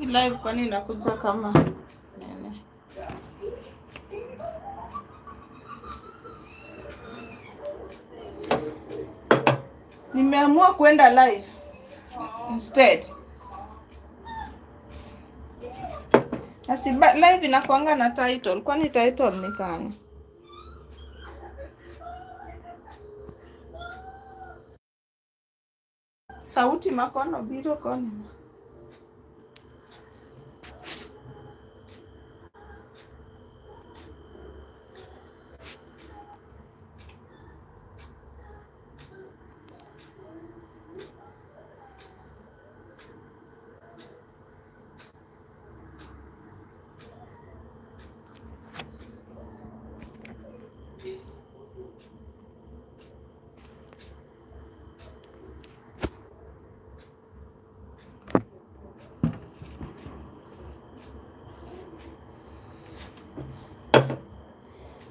Live kwani inakuja kama nene. Nimeamua kwenda live instead. Asi live inakuanga na title. Kwani title ni gani? Sauti makono biro koni.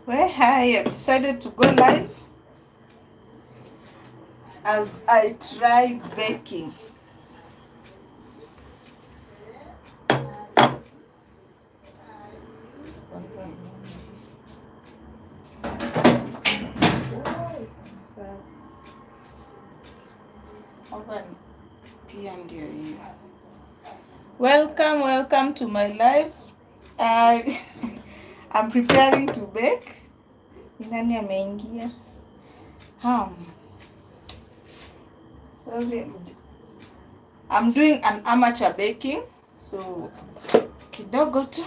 Well, I have decided to go live as I try baking. Welcome to my live. I'm preparing to bake. Nani ameingia? So I'm doing an amateur baking. So kidogo tu.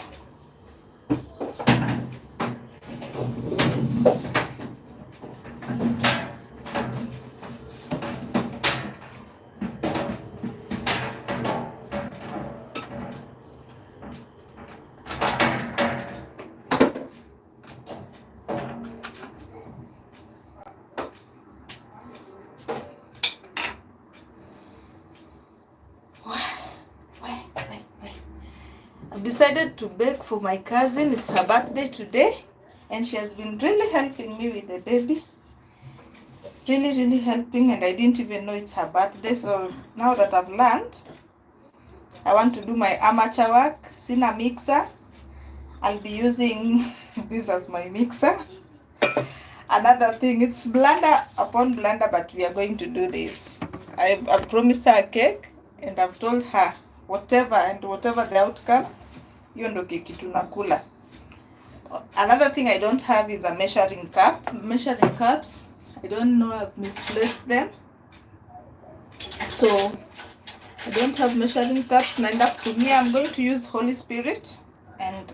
I've decided to bake for my cousin. It's her birthday today, and she has been really helping me with the baby. Really helping, and I didn't even know it's her birthday. So now that I've learned, I want to do my amateur work. Sina mixer. I'll be using this as my mixer. Another thing, it's blender upon blender, but we are going to do this. I've promised her a cake, and I've told her whatever the outcome, hiyo ndo keki tunakula. Another thing I don't have is a measuring cups. I don't know, I've misplaced them. So I don't have measuring cups. Naenda kutumia, I'm going to use Holy Spirit. And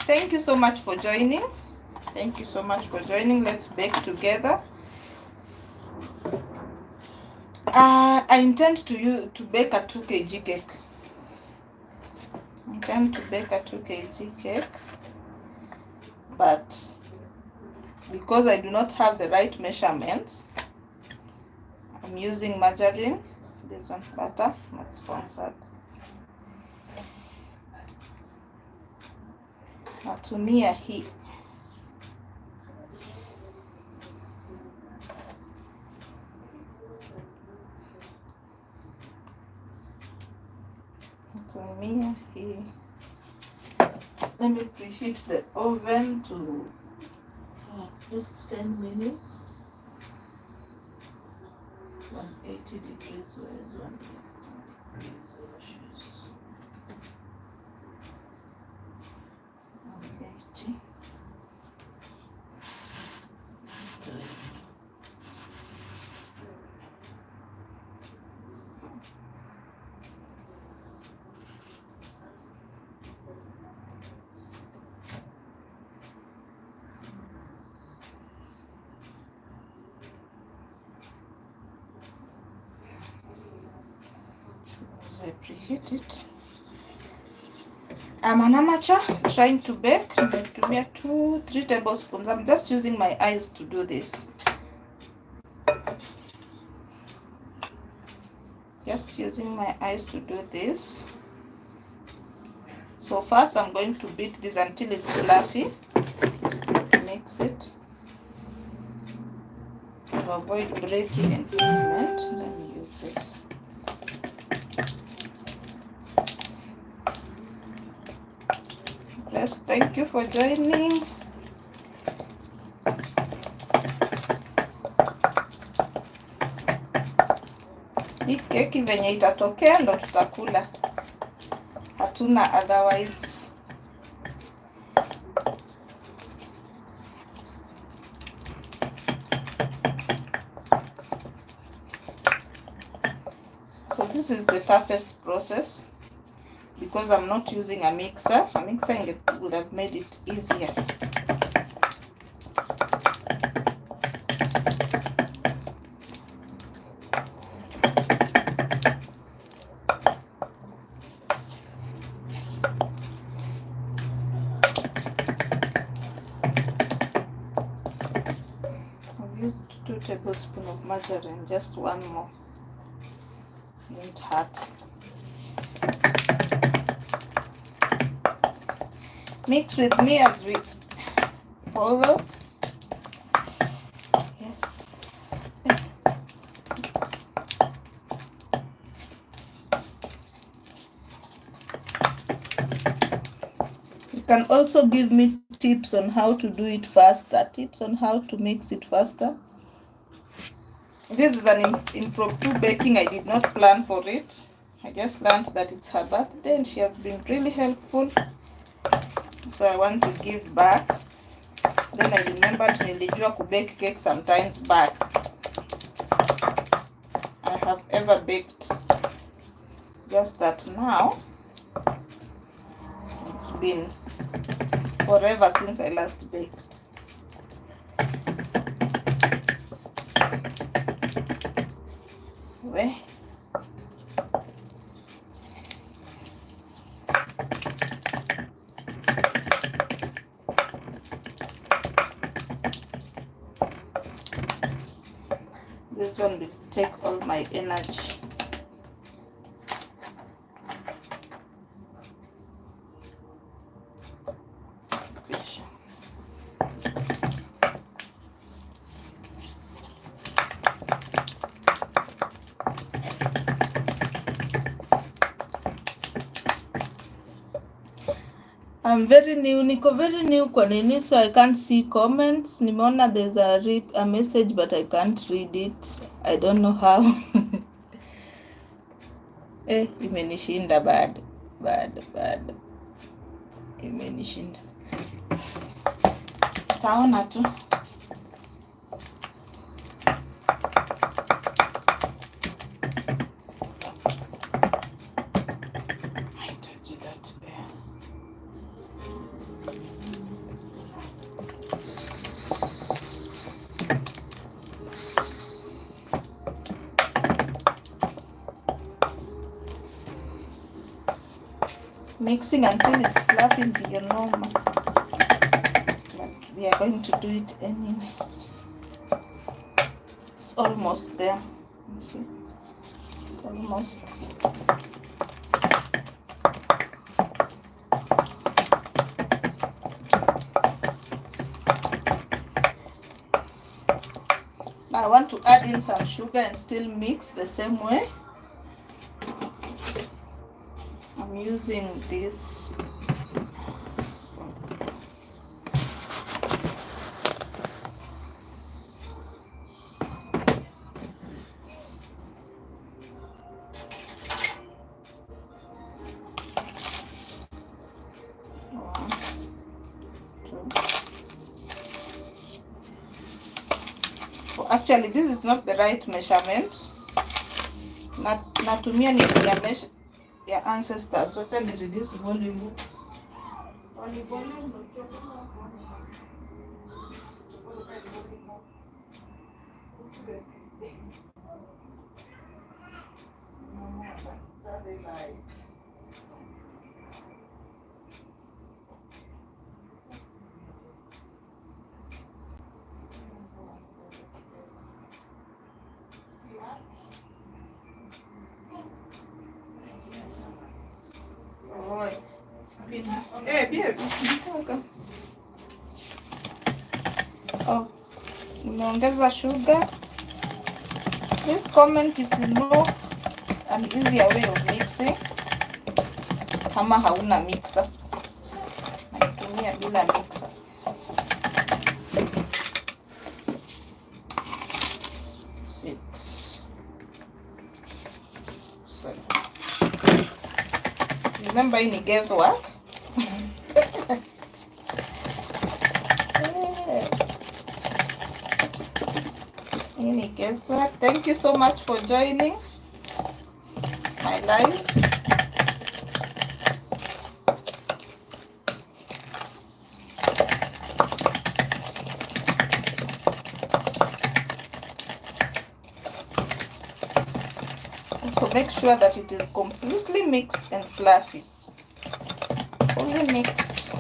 thank you so much for joining. Let's bake together. I intend to bake a 2 kg cake. But because I do not have the right measurements, I'm using margarine. This one butter, not sponsored. Natumia hii. Let me preheat the oven to at least 10 minutes. 180 degrees. Where is 180 degrees? 180. I preheat it. I'm an amateur trying to bake. Nimetumia 2-3 tablespoons. I'm just using my eyes to do this. So first I'm going to beat this until it's fluffy. Mix it to avoid breaking and movement. Let me use this. Yes, thank you for joining. Hii keki venye itatokea ndo tutakula, hatuna otherwise. So this is the toughest process because I'm not using a mixer. A mixer would have made it easier. I've used 2 tablespoons of margarine, just 1 more. Won't hurt. Mix with me as we follow. Yes. You can also give me tips on how to do it faster, tips on how to mix it faster. This is an impromptu baking. I did not plan for it. I just learned that it's her birthday and she has been really helpful. So I want to give back. Then I remembered nilijua kubake cake sometimes back. I have ever baked. Just that now, it's been forever since I last baked. Where? This one will take all my energy. I'm very new, niko very new kwa nini, so I can't see comments. Nimeona there's a message but I can't read it. I don't know how. Imenishinda bad. Imenishinda. Taona tu. Mixing until it's fluffy ndio normal, but we are going to do it anyway. It's almost there. You see, it's almost. Now I want to add in some sugar and still mix the same way. I'm using this actually this is not the right measurement. Natumia ni ya measure ya ancestors. So tell me reduce volume. Oh, nimeongeza sugar. Please comment if you know an easier way of mixing. Kama hauna mixer. nitatumia bila mixer. Remember, hii ni guesswork. Hii ni guesswork. Thank you so much for joining my live. So make sure that it is completely mixed and fluffy. Fully mixed.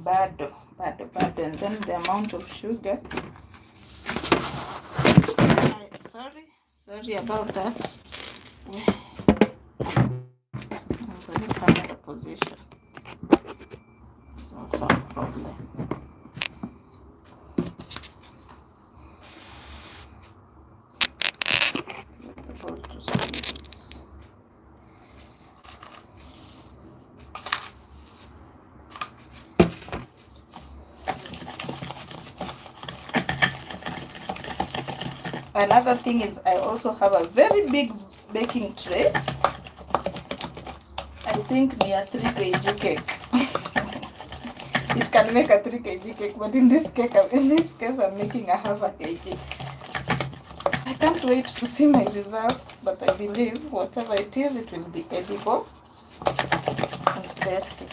Bado. And then the amount of sugar. Sorry about that. I'm going to come in the position. It's also a problem. To see this. Another thing is I also have a very big baking tray. I think near 3 kg cake. It can make a 3 kg cake, but in this case I'm making a half a kg. I can't wait to see my results, but I believe whatever it is, it will be edible and tasty.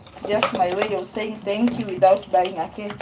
It's just my way of saying thank you without buying a cake.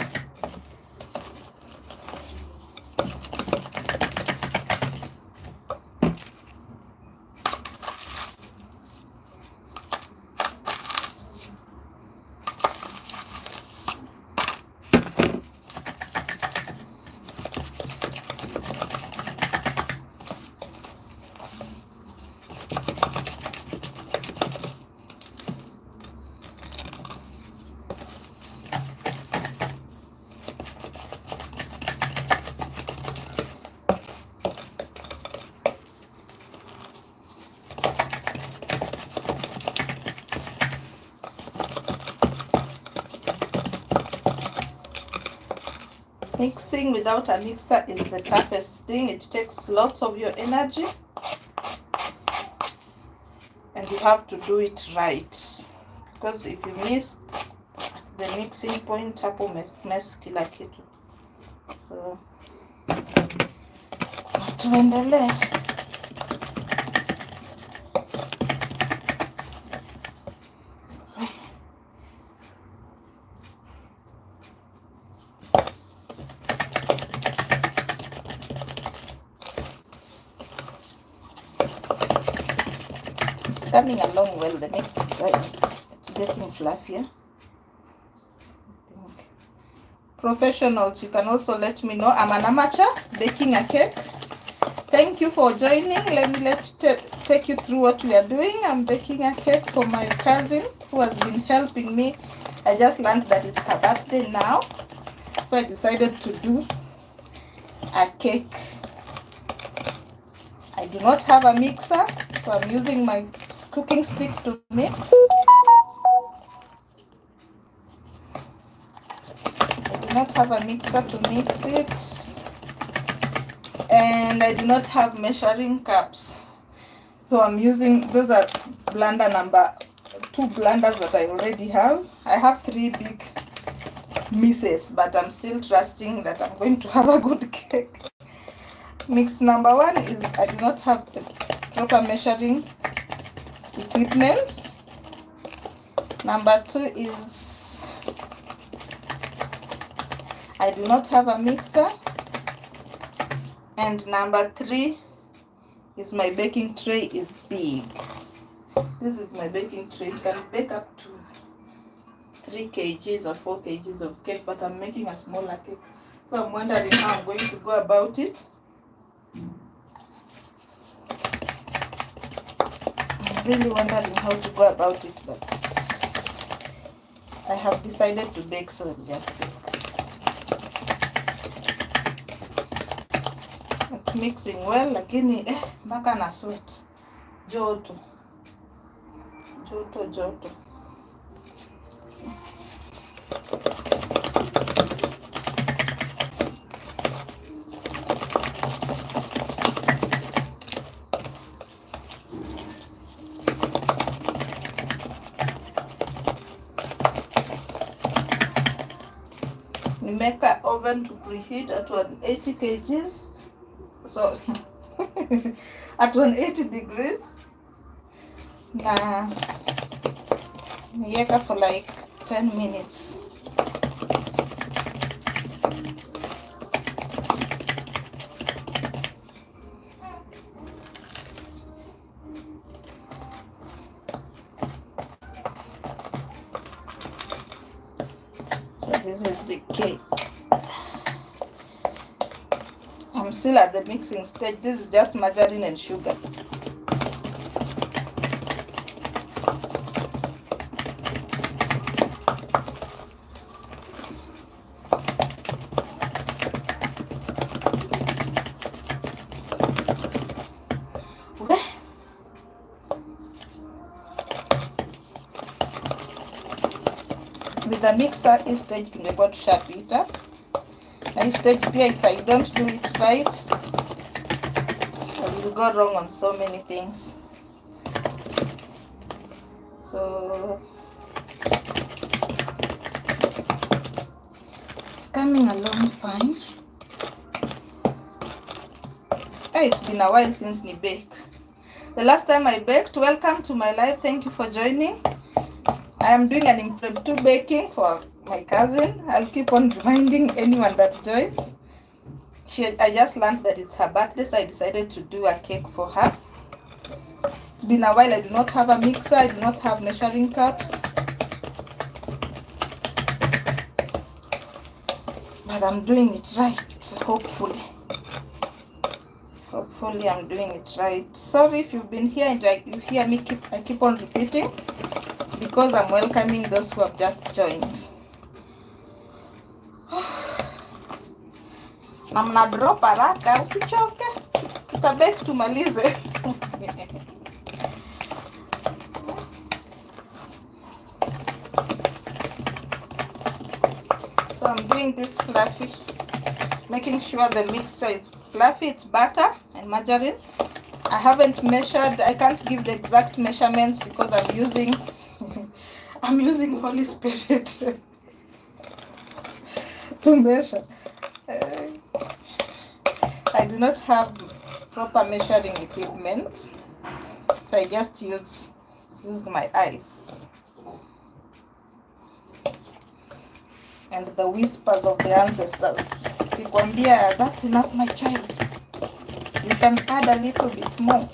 Mixing without a mixer is the toughest thing. It takes lots of your energy and you have to do it right, because if you miss the mixing point, hapo mess kila kitu. So tuendelee. Coming along well, the mix it's getting fluffier. I think. Professionals, you can also let me know. I'm an amateur baking a cake. Thank you for joining. Let me take you through what we are doing. I'm baking a cake for my cousin who has been helping me. I just learned that it's her birthday now, so I decided to do a cake. I do not have a mixer, so I'm using my cooking stick to mix. I do not have a mixer to mix it, and I do not have measuring cups, so I'm using, those are blender number 2 blenders that I already have. I have 3 big misses, but I'm still trusting that I'm going to have a good cake. Mix number 1 is I do not have the proper measuring equipment. Number 2 is I do not have a mixer. And number 3 is my baking tray is big. This is my baking tray. It can bake up to 3 kgs or 4 kgs of cake, but I'm making a smaller cake. So I'm wondering how I'm going to go about it. I'm really wondering how to go about it, but I have decided to bake, so I'll just bake. It's mixing well, lakini mpaka na sweat. joto. Joto. So. Nimeka oven to preheat at 180 kgs. So at 180 degrees. Na niweka for like 10 minutes. So this is the cake. I'm still at the mixing stage. This is just margarine and sugar. With the mixer, hii stage tungekuwa tushapita. Na hii stage pia, if I don't do it right, I will go wrong on so many things. So it's coming along fine. Hey, it's been a while since ni bake. The last time I baked, welcome to my life. Thank you for joining. I am doing an impromptu baking for my cousin. I'll keep on reminding anyone that joins. I just learned that it's her birthday, so I decided to do a cake for her. It's been a while. I do not have a mixer. I do not have measuring cups. But I'm doing it right, hopefully. Hopefully I'm doing it right. Sorry if you've been here and you hear me I keep on repeating. It's because I'm welcoming those who have just joined. Na mna drop haraka, usichoke. Tutabake tumalize. So I'm doing this fluffy, making sure the mixture is fluffy. It's butter and margarine. I haven't measured. I can't give the exact measurements because I'm using Holy Spirit to measure. I do not have proper measuring equipment, so I just use my eyes and the whispers of the ancestors. Kikwambia, that's enough, my child. You can add a little bit more.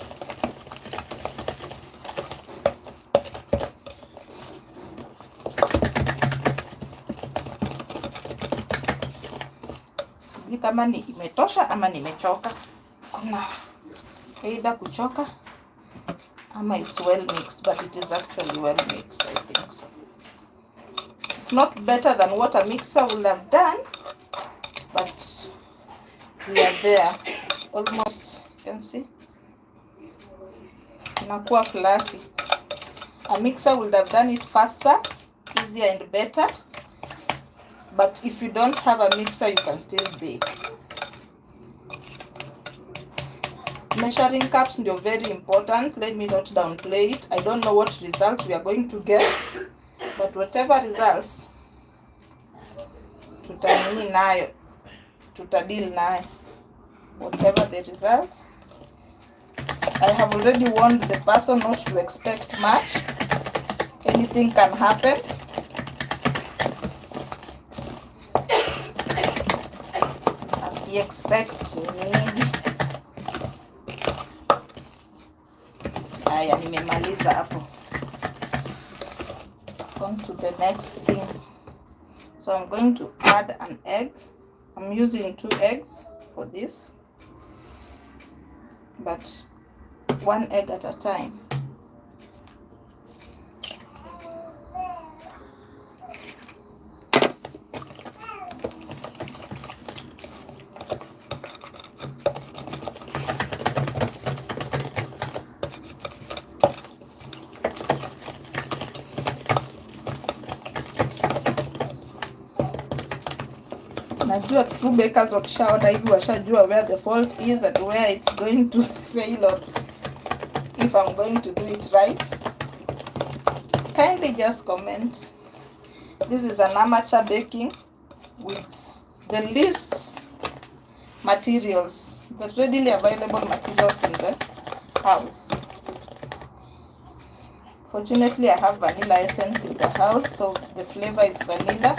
Sijui kama ni imetosha ama nimechoka. Kuna either kuchoka ama it's well mixed, but it is actually well mixed, I think so. It's not better than what a mixer would have done, but we are there. It's almost, you can see, inakuwa fluffy. A mixer would have done it faster, easier and better, but if you don't have a mixer, you can still bake. Measuring cups are very important. Let me not downplay it. I don't know what results we are going to get, but whatever results, tutanini nayo, tutadil nayo. Whatever the results, I have already warned the person not to expect much. Anything can happen. As he expects me. Haya, nimemaliza hapo. On to the next thing. So I'm going to add an egg. I'm using 2 eggs for this, but 1 egg at a time. Najua true bakers wakishaona hivi washajua where the fault is and where it's going to fail, or if I'm going to do it right. Kindly just comment. This is an amateur baking with the least materials, the readily available materials in the house. Fortunately, I have vanilla essence in the house, so the flavor is vanilla.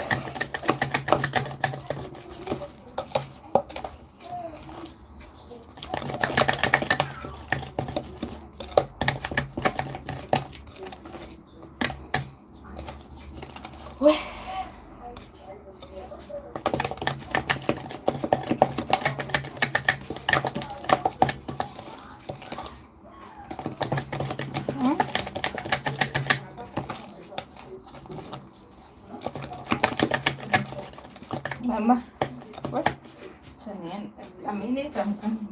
Mama, what? A minute, I'm coming.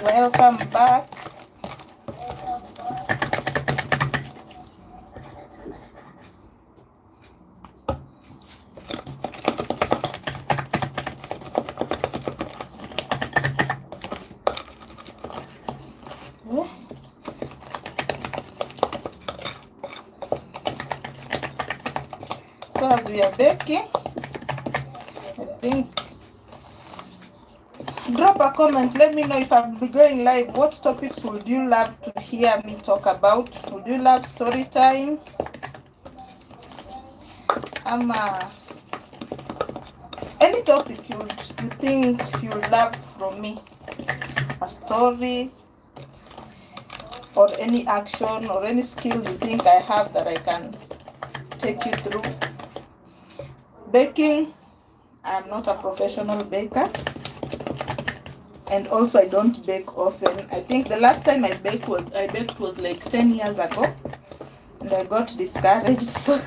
Welcome back. So as we are baking, I think, drop a comment. Let me know if I'll be going live. What topics would you love to hear me talk about? Would you love story time? Any topic you think you love from me? A story, or any action, or any skill you think I have that I can take you through. Baking, I'm not a professional baker, and also I don't bake often. I think the last time I baked was like 10 years ago, and I got discouraged, so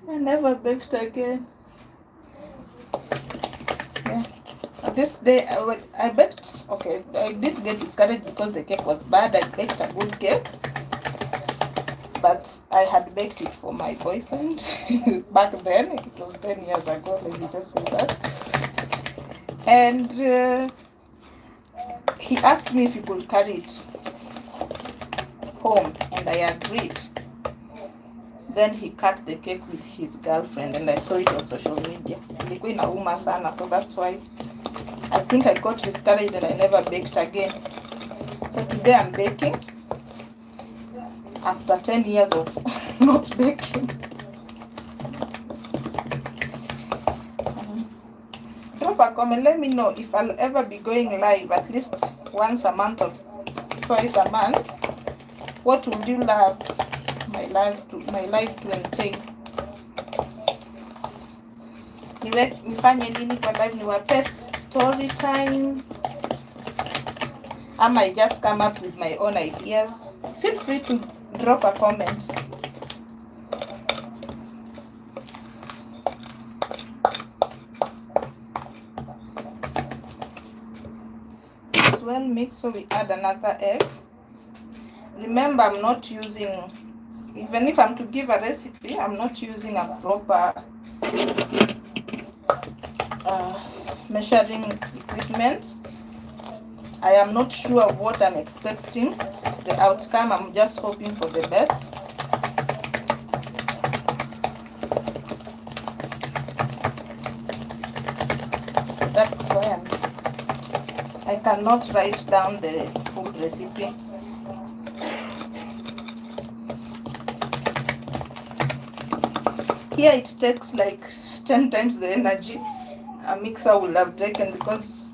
I never baked again. Yeah. This day I baked. Okay, I did get discouraged because the cake was bad. I baked a good cake, but I had baked it for my boyfriend back then. It was 10 years ago, let me just say that. And he asked me if he could carry it home, and I agreed. Then he cut the cake with his girlfriend, and I saw it on social media. Ilikuwa inauma sana, so that's why I think I got discouraged and I never baked again. So today I'm baking after 10 years of not baking. Drop a comment, let me know if I'll ever be going live at least once a month or twice a month. What would you love my life to entail? Nifanye nini kwa live? Niwape story time, I might just come up with my own ideas? Feel free to drop a comment. It's well mixed, so we add another egg. Remember, I'm not using, even if I'm to give a recipe, I'm not using a proper measuring equipment. I am not sure of what I'm expecting, the outcome. I'm just hoping for the best. That's why I cannot write down the full recipe. Here it takes like 10 times the energy a mixer will have taken, because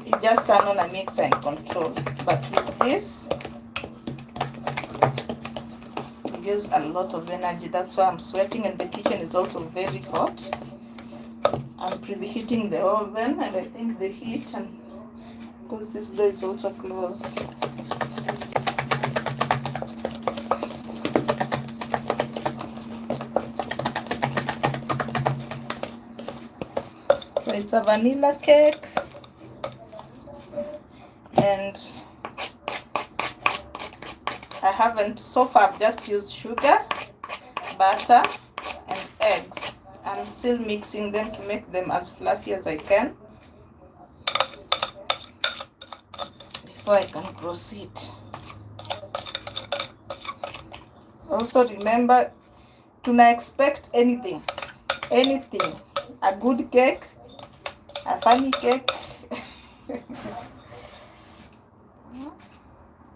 you just turn on a mixer and control. But with this, we use a lot of energy. That's why I'm sweating, and the kitchen is also very hot. I'm preheating the oven, and I think the heat, and because this door is also closed. So it's a vanilla cake, and I haven't, so far I've just used sugar, butter and eggs. I'm still mixing them to make them as fluffy as I can before I can proceed. Also remember, to not expect anything, a good cake, a funny cake.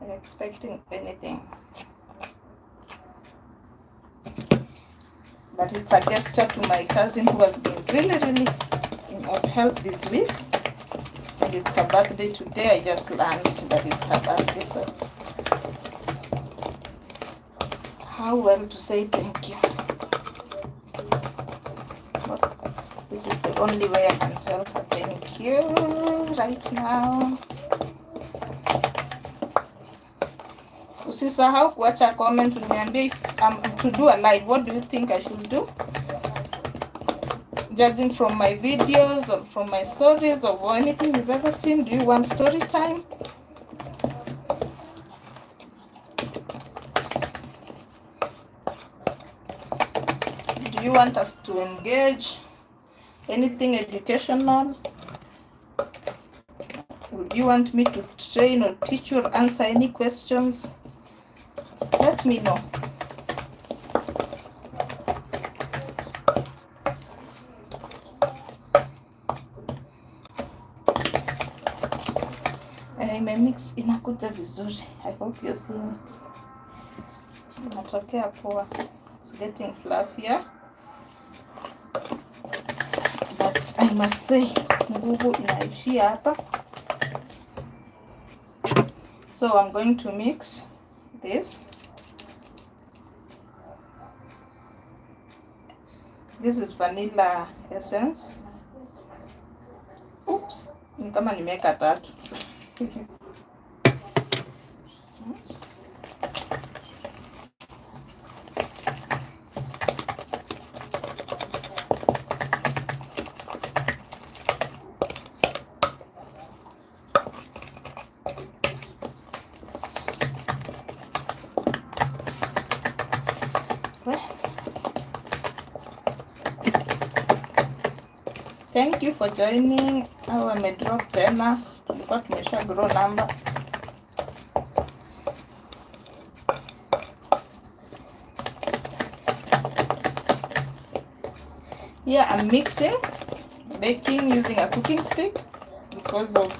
I'm expecting anything, but it's a gesture to my cousin who has been really of help this week, and it's her birthday today. I just learned that it's her birthday, so how well to say thank you. But this is the only way I can tell her thank you right now. Usisahau kuacha comment uniambie if I'm to do a live. What do you think I should do? Judging from my videos or from my stories or anything you've ever seen, do you want story time? Do you want us to engage? Anything educational? Would you want me to train or teach you or answer any questions? Let me know. My mix inakuja vizuri. I hope you're seeing it. Inatokea poa. It's getting fluffier. But I must say, nguvu inaishia hapa. So I'm going to mix this. This is vanilla essence. Oops, ni kama nimeweka tatu. Thank you for joining. Au amedrop tena, tulikuwa tumesha grow number. Here I'm mixing, baking using a cooking stick because of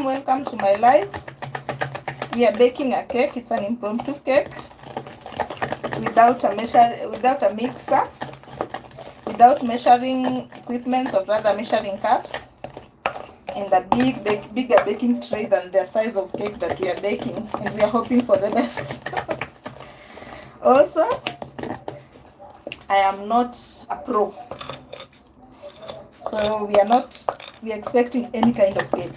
welcome to my live. We are baking a cake. It's an impromptu cake without a mixer, without measuring equipment or rather measuring cups, and a bigger baking tray than the size of cake that we are baking, and we are hoping for the best. Also, I am not a pro, so we are expecting any kind of cake.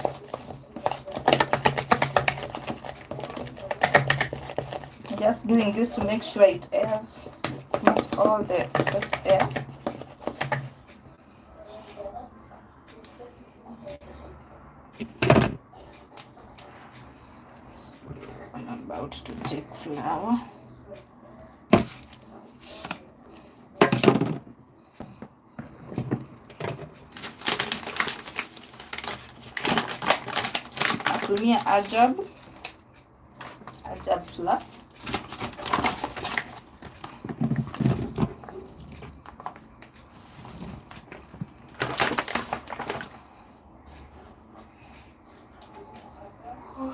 Just doing this to make sure it airs, not all the excess air. So I'm about to take flour. Natumia ajab flour.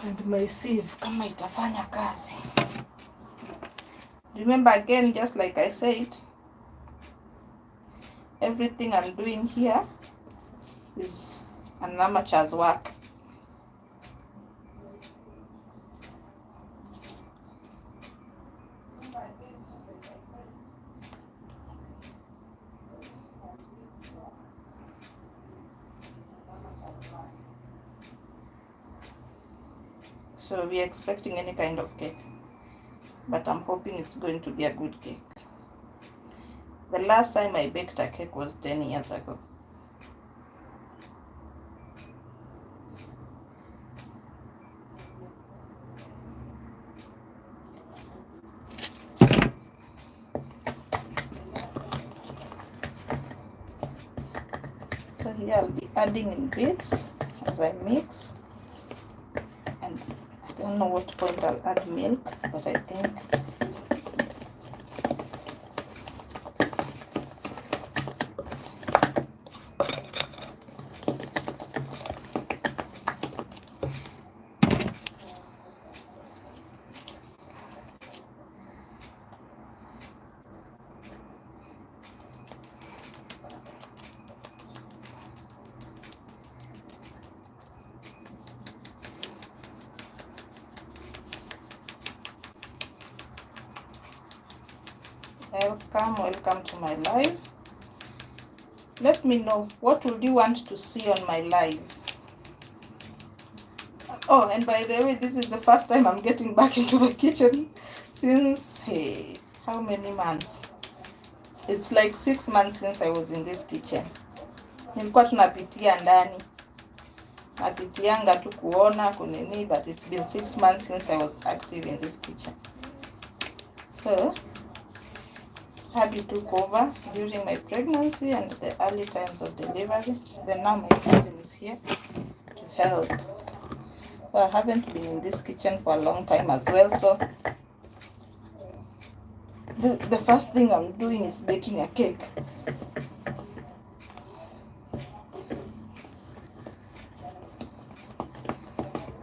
And my sieve kama itafanya kazi. Remember again, just like I said, everything I'm doing here is an amateur's work. So we're expecting any kind of cake, but I'm hoping it's going to be a good cake. The last time I baked a cake was 10 years ago. So here I'll be adding in bits as I mix, and I don't know what point I'll add milk, but I think welcome to my live. Let me know, what would you want to see on my live? Oh, and by the way, this is the first time I'm getting back into the kitchen since, hey, how many months? It's like 6 months since I was in this kitchen. Nilikuwa tunapitia ndani, napitianga tu kuona kunini, but it's been 6 months since I was active in this kitchen. So Abby took over during my pregnancy and the early times of delivery. Then now my cousin is here to help. Well, I haven't been in this kitchen for a long time as well, so the first thing I'm doing is baking a cake.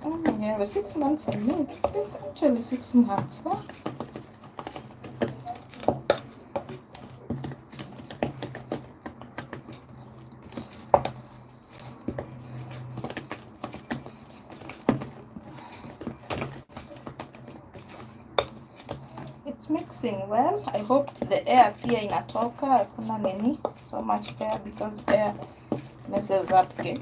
Oh my God, 6 months I think. It's actually 6 months, huh? Mixing well. I hope the air pia inatoka, hakuna nini so much air, because air messes up cake.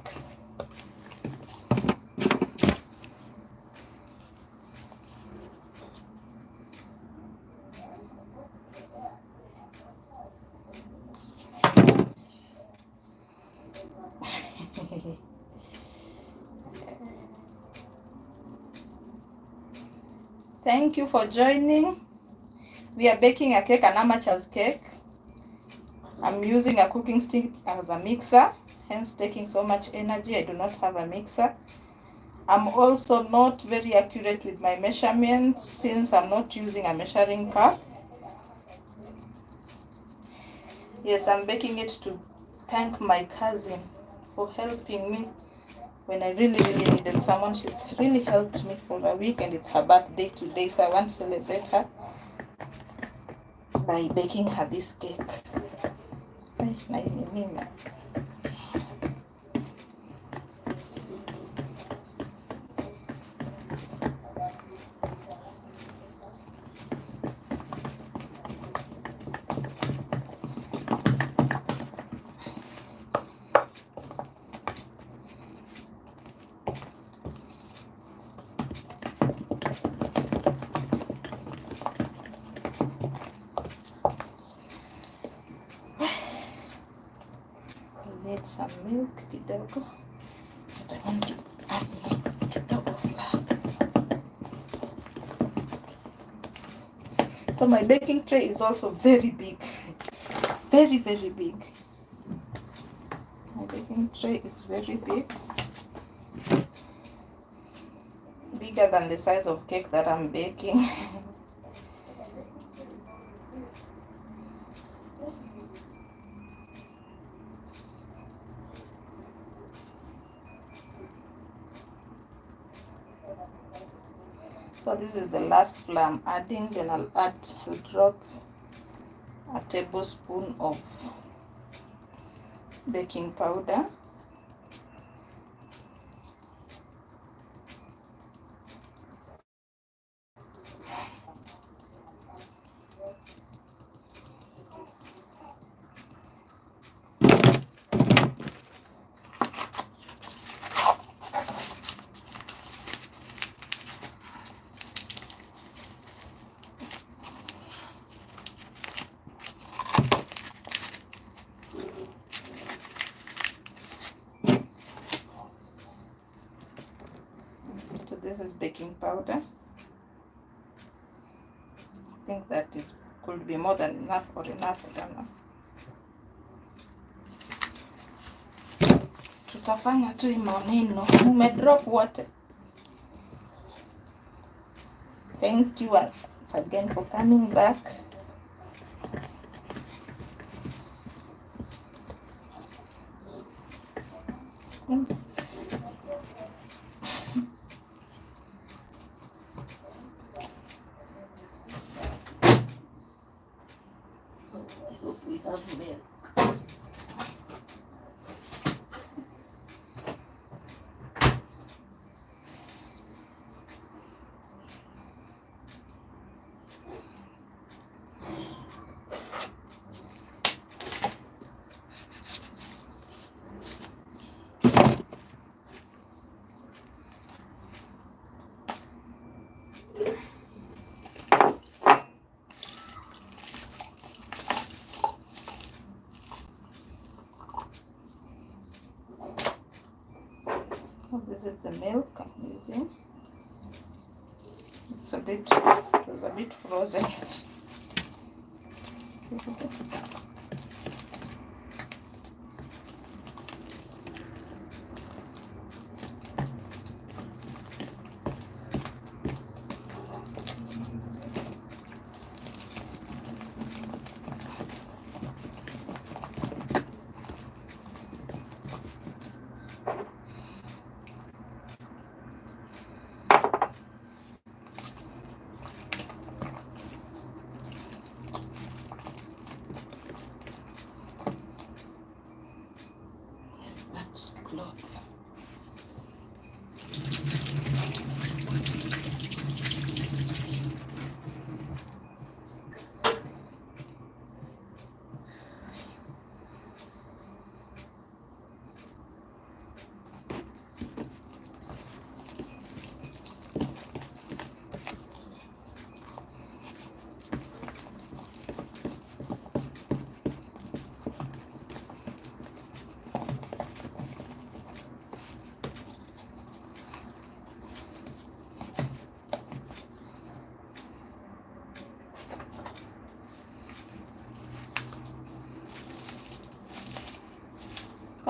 Thank you for joining. We are baking a cake, an amateur's cake. I'm using a cooking stick as a mixer, hence taking so much energy. I do not have a mixer. I'm also not very accurate with my measurements since I'm not using a measuring cup. Yes, I'm baking it to thank my cousin for helping me when I really needed someone. She's really helped me for a week, and it's her birthday today, so I want to celebrate her by baking her this cake. Need some milk kidogo, but I want to add kidogo flour. So my baking tray is also very big, very big. My baking tray is very big. bigger than the size of cake that I'm baking. So this is the last flour I'm adding. Then I'll drop a tablespoon of baking powder. So this is baking powder. I think that could be more than enough or enough, I don't know. Tutafanya tu imaneno. Umedrop water. Thank you once again for coming back. I hope we have milk. This is the milk I'm using. It was a bit frozen. Cloth.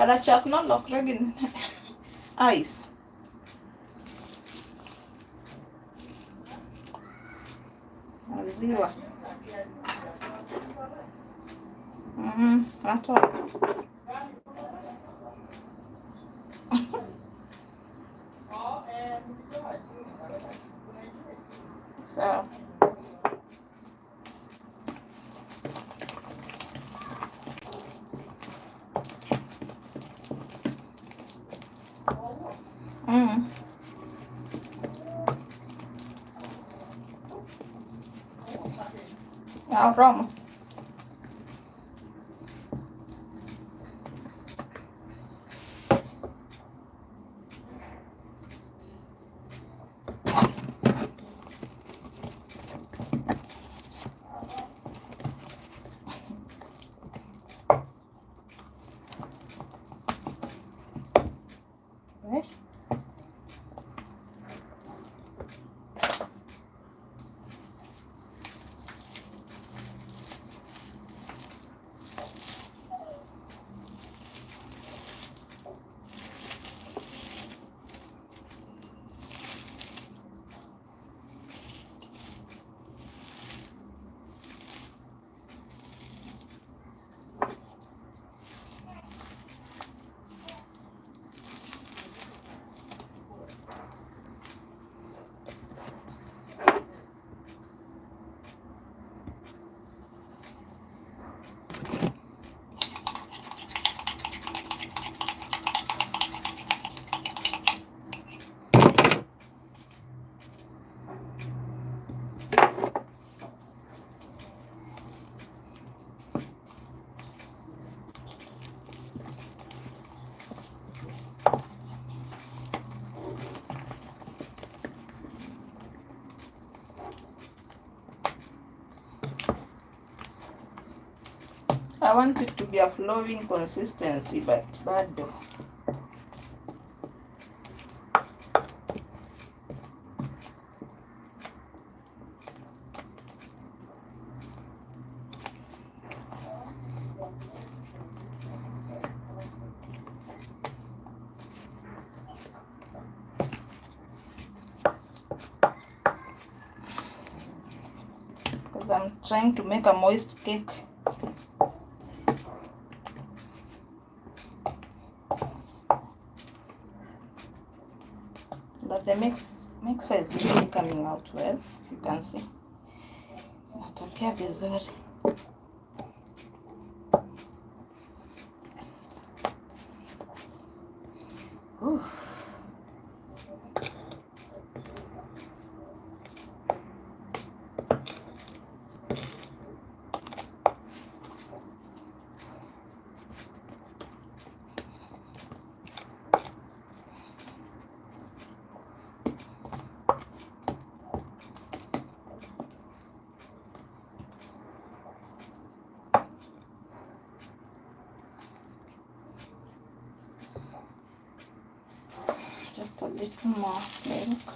Karachak no lokregin ice. Maziwa. Ato. So from I want it to be a flowing consistency, but bado. Because I'm trying to make a moist cake. But the mixer is really coming out well, if you can see. Natokea vizuri. Ooh. Just a little more milk.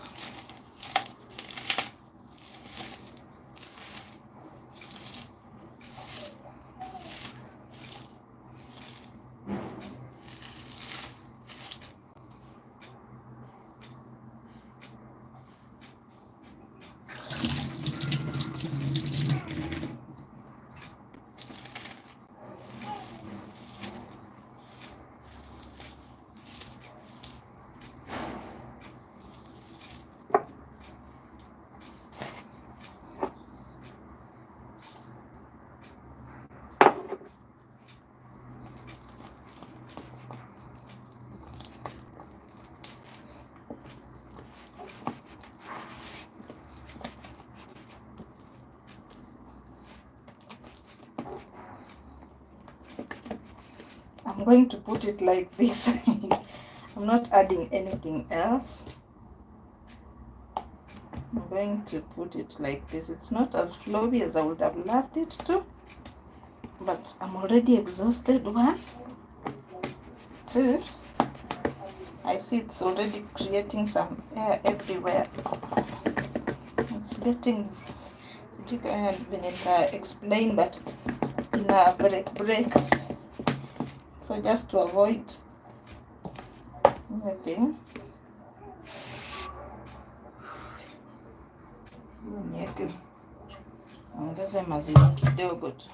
I'm going to put it like this. I'm not adding anything else. I'm going to put it like this. It's not as flowy as I would have loved it to, but I'm already exhausted. 1, 2. I see it's already creating some air everywhere. It's getting, explain, but in a break. So just to avoid anything, ongeze maziwa kidogo tu.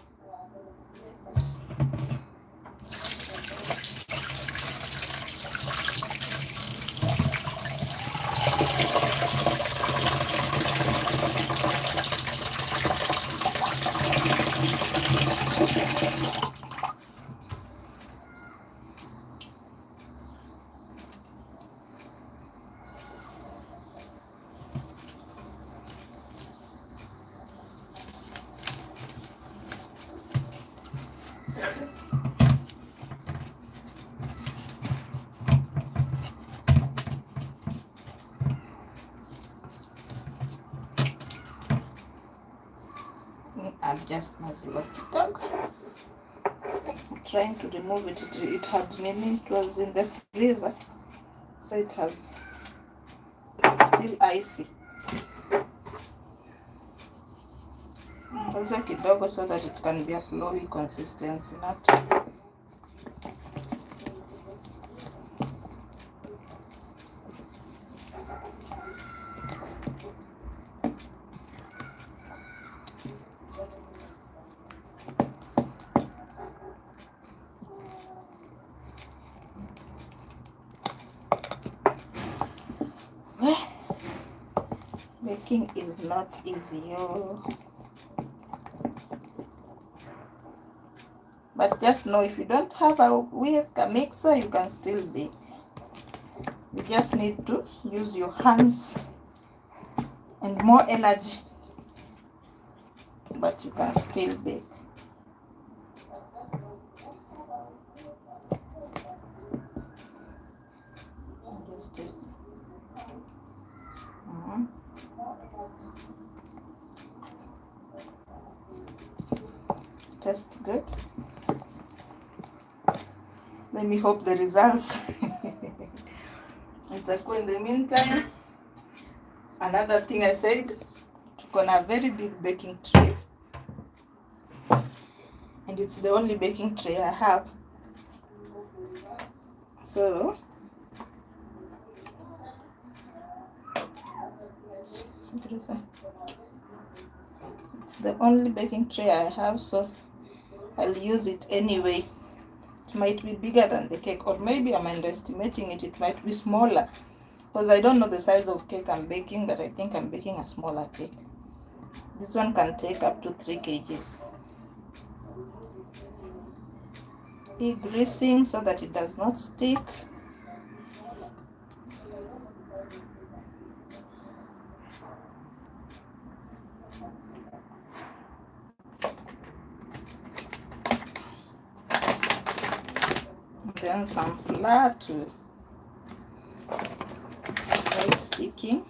Adjust maziwa kidogo. I'm trying to remove it. It was in the freezer, so it's still icy. Also kidogo so that it can be a flowy consistency, not baking is not easy, but just know if you don't have a whisk, a mixer, you can still bake. You just need to use your hands and more energy, but you can still bake. Just taste it. Tastes good. Let me hope the results. In the meantime, another thing I said, on a very big baking tray, and it's the only baking tray I have. So it's the only baking tray I have, so I'll use it anyway. It might be bigger than the cake, or maybe I'm underestimating it. It might be smaller, because I don't know the size of cake I'm baking, but I think I'm baking a smaller cake. This one can take up to 3 kgs. Greasing so that it does not stick. And then some flour to avoid sticking.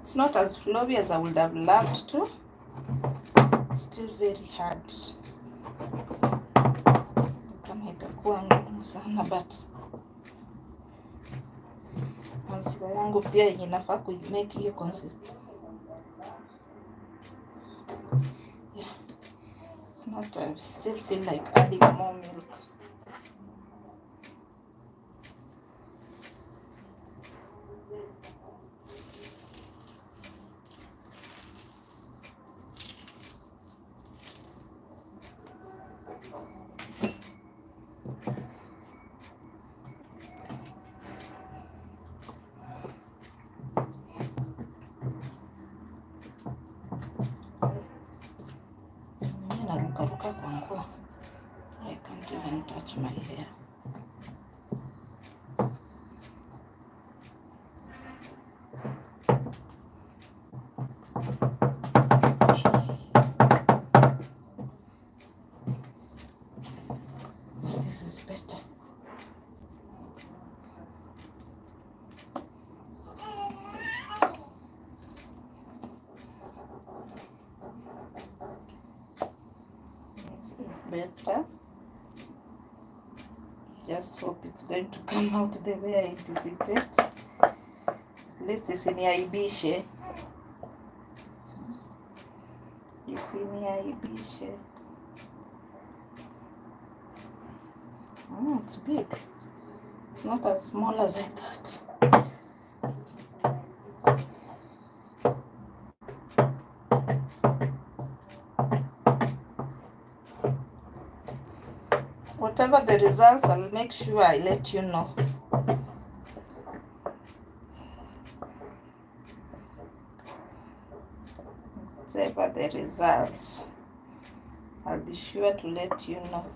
It's not as flowy as I would have loved to. It's still very hard. Kama itakuwa ngumu sana, but maziwa yangu pia inafaa kuimake hiyo consistent. Yeah. It's not, I still feel like adding more milk. Narukaruka kwa nguo. I can't even touch my hair. This is better. This is better. Just hope it's going to come out the way I anticipate. At least isiniaibishe. Isiniaibishe. It's big. It's not as small as I thought. Whatever the results, I'll make sure I let you know. Whatever the results, I'll be sure to let you know.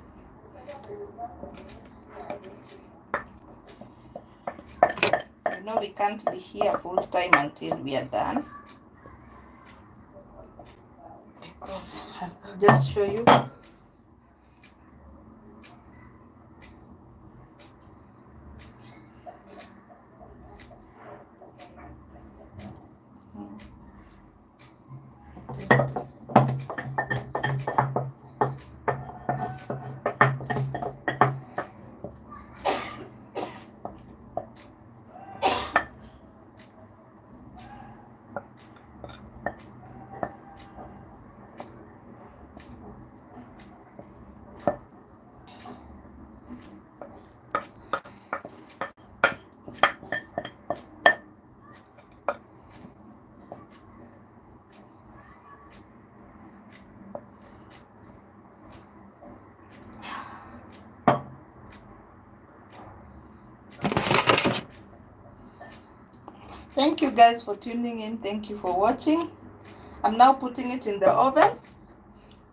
You know we can't be here full time until we are done, because I'll just show you. Thank you guys for tuning in. Thank you for watching. I'm now putting it in the oven.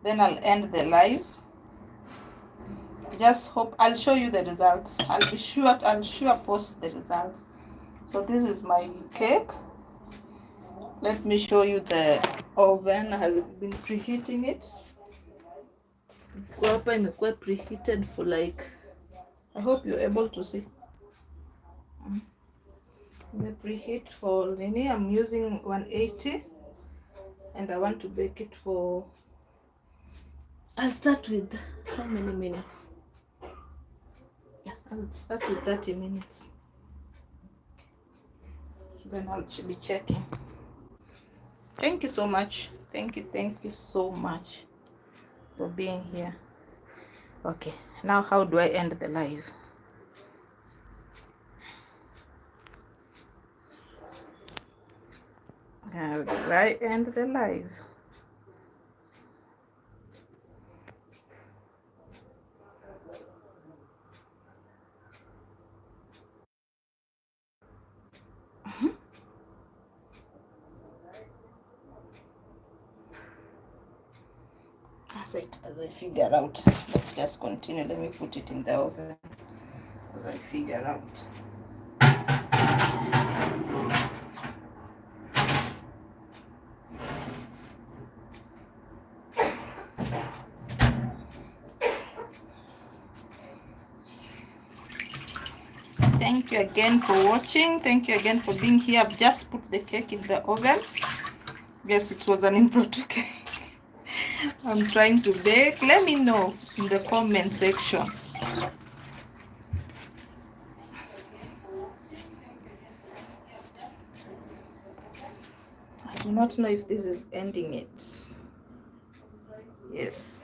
Then I'll end the live. Just hope I'll show you the results. I'll sure post the results. So this is my cake. Let me show you the oven. Has been preheating it. Hapa imekuwa preheated for like, I hope you're able to see. The preheat for Nini, I'm using 180 and I want to bake it for, I'll start with how many minutes? Yeah, I'll start with 30 minutes. Then I'll be checking. Thank you so much. Thank you so much for being here. Okay, now how do I end the live? How do I end the live? As I figure out, let's just continue. Let me put it in the oven as I figure out. Thank you again for watching. Thank you again for being here. I've just put the cake in the oven. Yes, it was an impromptu cake. I'm trying to bake. Let me know in the comment section. I do not know if this is ending it. Yes.